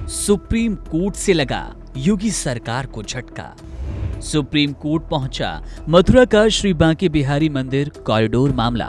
Supreme court से लगा योगी सरकार को झटका। सुप्रीम कोर्ट पहुंचा मथुरा का श्री बांके बिहारी मंदिर कॉरिडोर मामला।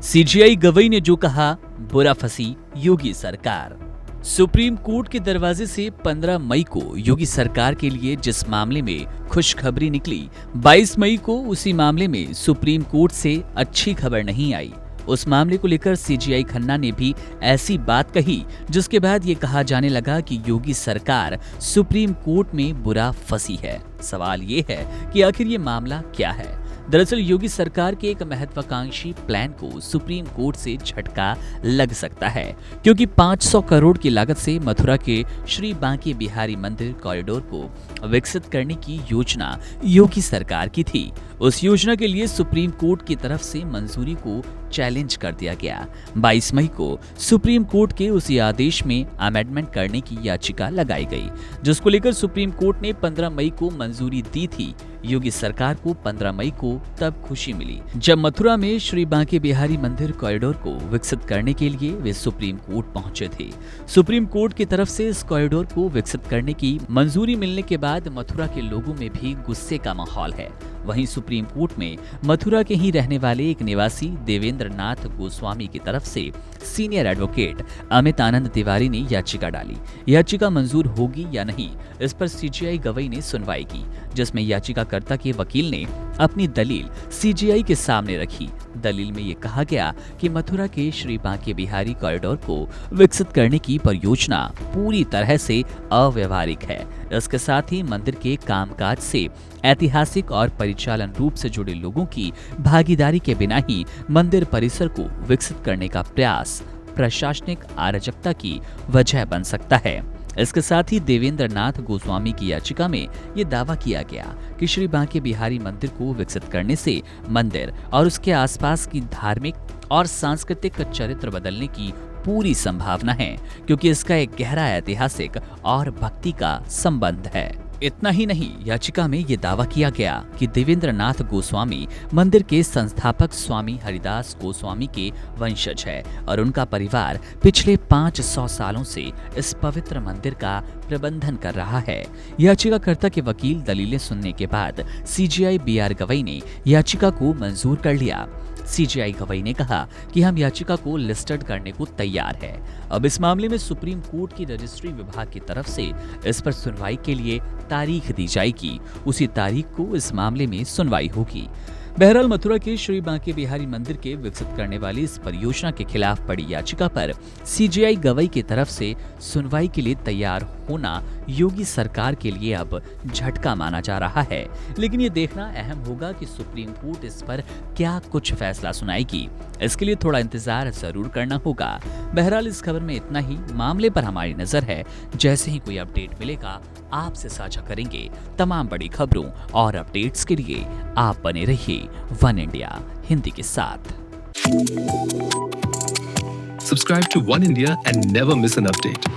सीजेआई गवई ने जो कहा, बुरा फंसी योगी सरकार। सुप्रीम कोर्ट के दरवाजे से 15 मई को योगी सरकार के लिए जिस मामले में खुशखबरी निकली, 22 मई को उसी मामले में सुप्रीम कोर्ट से अच्छी खबर नहीं आई। उस मामले को लेकर सीजेआई खन्ना ने भी ऐसी बात कही, जिसके बाद ये कहा जाने लगा कि योगी सरकार सुप्रीम कोर्ट में बुरा फंसी है। सवाल ये है कि आखिर ये मामला क्या है। दरअसल योगी सरकार के एक महत्वाकांक्षी प्लान को सुप्रीम कोर्ट से झटका लग सकता है, क्योंकि 500 करोड़ की लागत से मथुरा के श्री बांके बिहारी मंदिर कॉरिडोर को विकसित करने की योजना योगी सरकार की थी। उस योजना के लिए सुप्रीम कोर्ट की तरफ से मंजूरी को चैलेंज कर दिया गया। 22 मई को सुप्रीम कोर्ट के उसी आदेश में अमेंडमेंट करने की याचिका लगाई गई, जिसको लेकर सुप्रीम कोर्ट ने 15 मई को मंजूरी दी थी। योगी सरकार को 15 मई को तब खुशी मिली जब मथुरा में श्री बांके बिहारी मंदिर कॉरिडोर को विकसित करने के लिए वे सुप्रीम कोर्ट पहुंचे थे। सुप्रीम कोर्ट की तरफ से इस कॉरिडोर को विकसित करने की मंजूरी मिलने के बाद मथुरा के लोगों में भी गुस्से का माहौल है। वहीं सुप्रीम कोर्ट में मथुरा के ही रहने वाले एक निवासी देवेंद्र नाथ गोस्वामी की तरफ से सीनियर एडवोकेट अमित आनंद तिवारी ने याचिका डाली। याचिका मंजूर होगी या नहीं, इस पर सीजेआई गवई ने सुनवाई की, जिसमें याचिकाकर्ता के वकील ने अपनी दलील सीजेआई के सामने रखी। दलील में ये कहा गया कि मथुरा के श्री बांके बिहारी कॉरिडोर को विकसित करने की परियोजना पूरी तरह से अव्यवहारिक है। इसके साथ ही मंदिर के कामकाज से ऐतिहासिक और परिचालन रूप से जुड़े लोगों की भागीदारी के बिना ही मंदिर परिसर को विकसित करने का प्रयास प्रशासनिक अराजकता की वजह बन सकता है। इसके साथ ही देवेंद्र नाथ गोस्वामी की याचिका में ये दावा किया गया कि श्री बांके बिहारी मंदिर को विकसित करने से मंदिर और उसके आसपास की धार्मिक और सांस्कृतिक चरित्र बदलने की पूरी संभावना है, क्योंकि इसका एक गहरा ऐतिहासिक और भक्ति का संबंध है। इतना ही नहीं, याचिका में ये दावा किया गया कि देवेंद्र नाथ गोस्वामी मंदिर के संस्थापक स्वामी हरिदास गोस्वामी के वंशज है और उनका परिवार पिछले 500 सालों से इस पवित्र मंदिर का प्रबंधन कर रहा है। याचिकाकर्ता के वकील दलीलें सुनने के बाद सीजेआई बीआर गवई ने याचिका को मंजूर कर लिया। सीजेआई गवई ने कहा कि हम याचिका को लिस्टेड करने को तैयार है। अब इस मामले में सुप्रीम कोर्ट की रजिस्ट्री विभाग की तरफ से इस पर सुनवाई के लिए तारीख दी जाएगी। उसी तारीख को इस मामले में सुनवाई होगी। बहरहाल मथुरा के श्री बांके बिहारी मंदिर के विकसित करने वाली इस परियोजना के खिलाफ पड़ी याचिका पर सीजेआई गवई की तरफ से सुनवाई के लिए तैयार होना योगी सरकार के लिए अब झटका माना जा रहा है। लेकिन ये देखना अहम होगा कि सुप्रीम कोर्ट इस पर क्या कुछ फैसला सुनाएगी। इसके लिए थोड़ा इंतजार जरूर करना होगा। बहरहाल इस खबर में इतना ही। मामले पर हमारी नजर है, जैसे ही कोई अपडेट मिलेगा आपसे साझा करेंगे। तमाम बड़ी खबरों और अपडेट्स के लिए आप बने रहिए वन इंडिया हिंदी के साथ। Subscribe to One India and never miss an update.